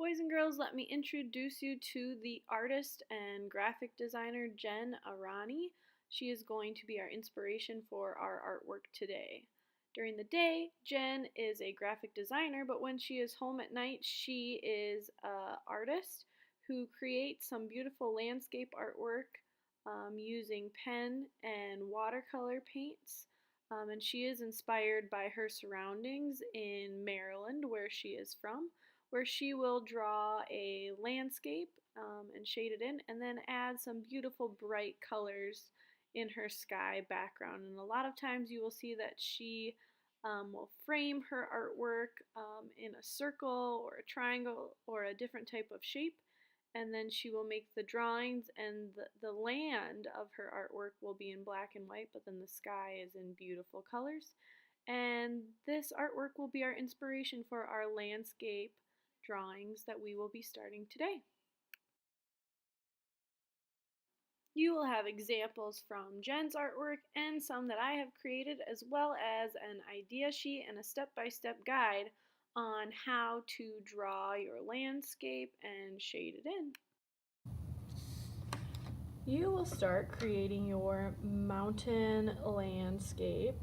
Boys and girls, let me introduce you to the artist and graphic designer Jen Aranyi. She is going to be our inspiration for our artwork today. During the day, Jen is a graphic designer, but when she is home at night, she is an artist who creates some beautiful landscape artwork using pen and watercolor paints. And she is inspired by her surroundings in Maryland, where she is from, where she will draw a landscape and shade it in, and then add some beautiful bright colors in her sky background. And a lot of times you will see that she will frame her artwork in a circle or a triangle or a different type of shape, and then she will make the drawings, and the land of her artwork will be in black and white, but then the sky is in beautiful colors. And this artwork will be our inspiration for our landscape drawings that we will be starting today. You will have examples from Jen's artwork and some that I have created, as well as an idea sheet and a step-by-step guide on how to draw your landscape and shade it in. You will start creating your mountain landscape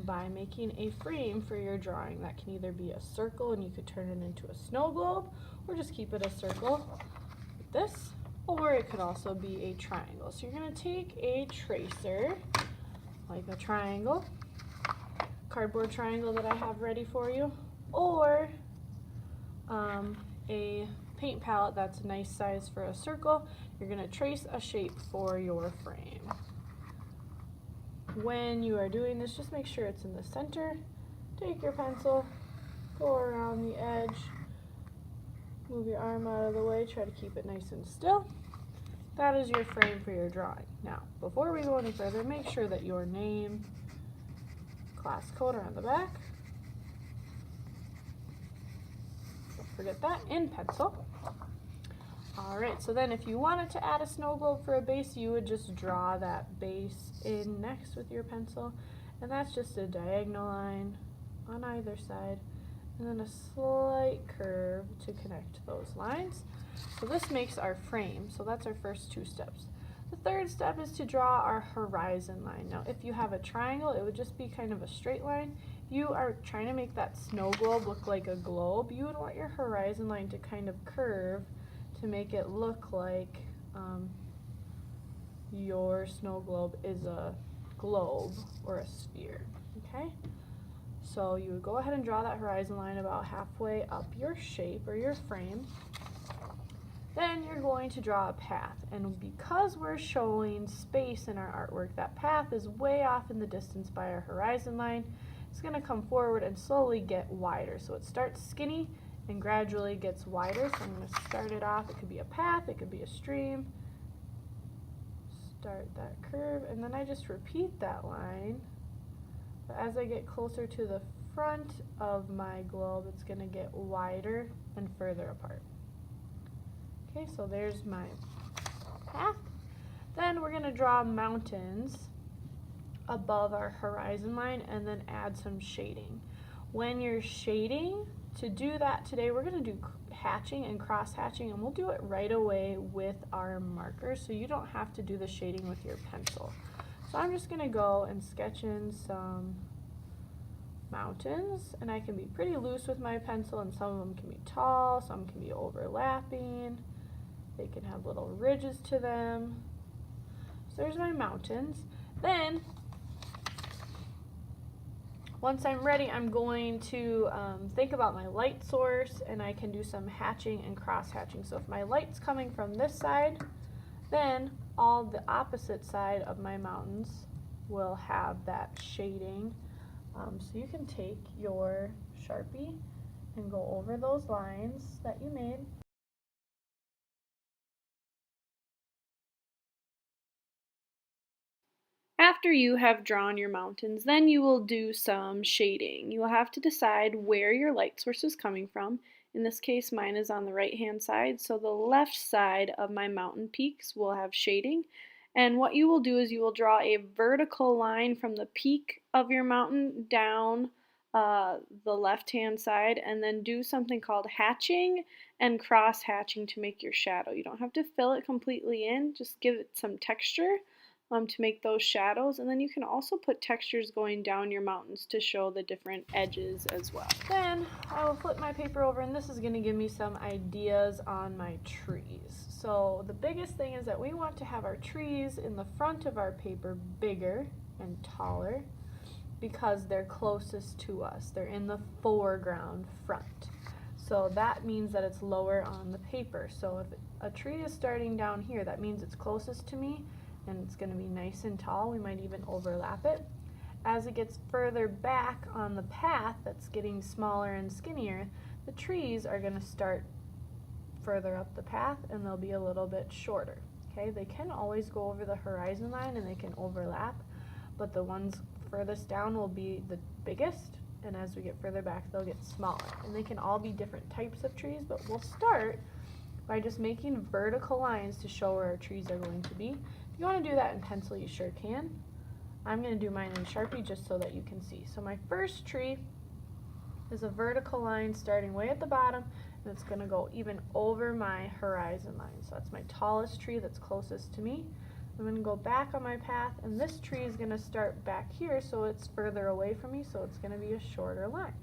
by making a frame for your drawing. That can either be a circle and you could turn it into a snow globe, or just keep it a circle like this, or it could also be a triangle. So you're going to take a tracer, like a triangle, cardboard triangle that I have ready for you, or a paint palette that's a nice size for a circle. You're going to trace a shape for your frame. When you are doing this, just make sure it's in the center. Take your pencil, go around the edge, move your arm out of the way, try to keep it nice and still. That is your frame for your drawing. Now, before we go any further, make sure that your name, class code are on the back. Don't forget that, in pencil. Alright, so then if you wanted to add a snow globe for a base, you would just draw that base in next with your pencil, and that's just a diagonal line on either side, and then a slight curve to connect those lines. So this makes our frame, so that's our first two steps. The third step is to draw our horizon line. Now if you have a triangle, it would just be kind of a straight line. If you are trying to make that snow globe look like a globe, you would want your horizon line to kind of curve to make it look like your snow globe is a globe or a sphere, okay? So you would go ahead and draw that horizon line about halfway up your shape or your frame. Then you're going to draw a path, and because we're showing space in our artwork, that path is way off in the distance by our horizon line. It's going to come forward and slowly get wider. So it starts skinny and gradually gets wider. So I'm going to start it off. It could be a path, it could be a stream. Start that curve, and then I just repeat that line. But as I get closer to the front of my globe, it's going to get wider and further apart. Okay, so there's my path. Then we're going to draw mountains above our horizon line and then add some shading. When you're shading, to do that today, we're going to do hatching and cross hatching, and we'll do it right away with our markers, so you don't have to do the shading with your pencil. So I'm just going to go and sketch in some mountains, and I can be pretty loose with my pencil, and some of them can be tall, some can be overlapping. They can have little ridges to them. So there's my mountains. Then once I'm ready, I'm going to think about my light source, and I can do some hatching and cross hatching. So if my light's coming from this side, then all the opposite side of my mountains will have that shading. So you can take your Sharpie and go over those lines that you made. After you have drawn your mountains, then you will do some shading. You will have to decide where your light source is coming from. In this case, mine is on the right-hand side, so the left side of my mountain peaks will have shading. And what you will do is you will draw a vertical line from the peak of your mountain down the left-hand side, and then do something called hatching and cross-hatching to make your shadow. You don't have to fill it completely in, just give it some texture to make those shadows, and then you can also put textures going down your mountains to show the different edges as well. Then I will flip my paper over, and this is going to give me some ideas on my trees. So the biggest thing is that we want to have our trees in the front of our paper bigger and taller, because they're closest to us. They're in the foreground front. So that means that it's lower on the paper. So if a tree is starting down here, that means it's closest to me and it's going to be nice and tall. We might even overlap it. As it gets further back on the path that's getting smaller and skinnier, the trees are going to start further up the path and they'll be a little bit shorter. Okay, they can always go over the horizon line and they can overlap, but the ones furthest down will be the biggest, and as we get further back they'll get smaller. And they can all be different types of trees, but we'll start by just making vertical lines to show where our trees are going to be. If you want to do that in pencil, you sure can. I'm going to do mine in Sharpie just so that you can see. So my first tree is a vertical line starting way at the bottom, and it's going to go even over my horizon line. So that's my tallest tree that's closest to me. I'm going to go back on my path, and this tree is going to start back here, so it's further away from me, so it's going to be a shorter line.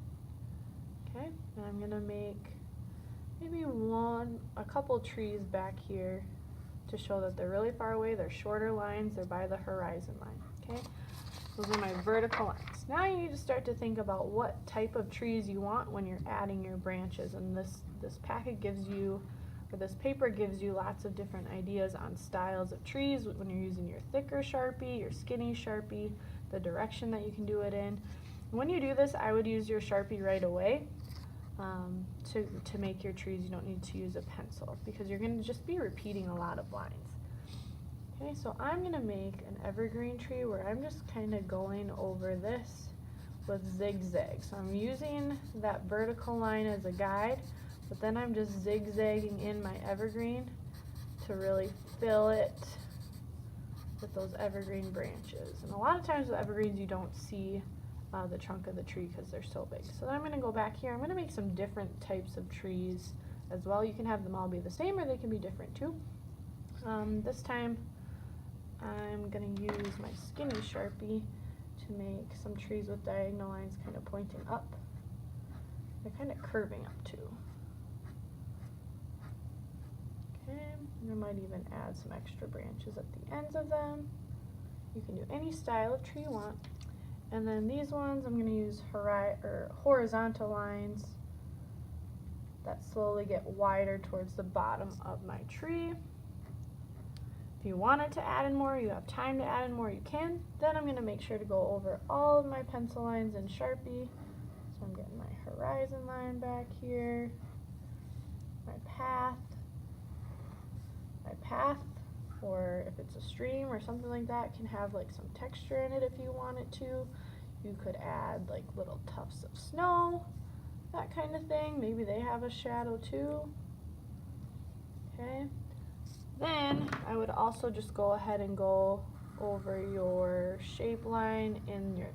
Okay, and I'm going to make maybe a couple trees back here to show that they're really far away. They're shorter lines, they're by the horizon line. Okay, those are my vertical lines. Now you need to start to think about what type of trees you want when you're adding your branches, and this packet gives you, or this paper gives you, lots of different ideas on styles of trees when you're using your thicker Sharpie, your skinny Sharpie, the direction that you can do it in. When you do this, I would use your Sharpie right away to make your trees. You don't need to use a pencil because you're going to just be repeating a lot of lines. Okay, so I'm going to make an evergreen tree where I'm just kind of going over this with zigzags. So I'm using that vertical line as a guide, but then I'm just zigzagging in my evergreen to really fill it with those evergreen branches. And a lot of times with evergreens you don't see the trunk of the tree because they're so big. So then I'm going to go back here. I'm going to make some different types of trees as well. You can have them all be the same or they can be different too. This time I'm going to use my skinny Sharpie to make some trees with diagonal lines kind of pointing up. They're kind of curving up too. Okay, and I might even add some extra branches at the ends of them. You can do any style of tree you want. And then these ones I'm going to use horizontal lines that slowly get wider towards the bottom of my tree. If you wanted to add in more, you have time to add in more, you can. Then I'm going to make sure to go over all of my pencil lines in Sharpie. So I'm getting my horizon line back here, my path, or if it's a stream or something like that, can have like some texture in it if you want it to. You could add like little tufts of snow, that kind of thing. Maybe they have a shadow too. Okay. Then I would also just go ahead and go over your shape line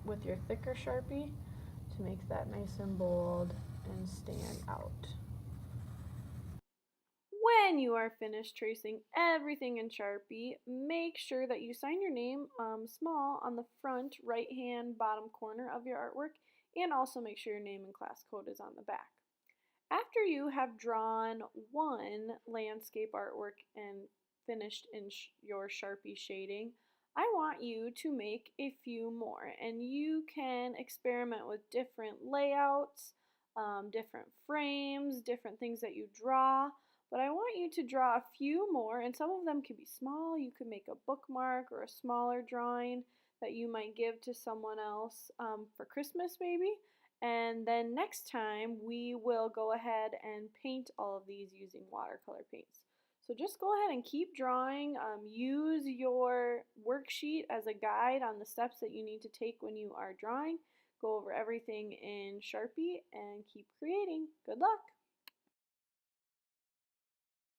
with your thicker Sharpie to make that nice and bold and stand out. When you are finished tracing everything in Sharpie, make sure that you sign your name small on the front right hand bottom corner of your artwork, and also make sure your name and class code is on the back. After you have drawn one landscape artwork and finished in your Sharpie shading, I want you to make a few more, and you can experiment with different layouts, different frames, different things that you draw. But I want you to draw a few more, and some of them can be small. You could make a bookmark or a smaller drawing that you might give to someone else for Christmas maybe. And then next time we will go ahead and paint all of these using watercolor paints. So just go ahead and keep drawing. Use your worksheet as a guide on the steps that you need to take when you are drawing. Go over everything in Sharpie and keep creating. Good luck!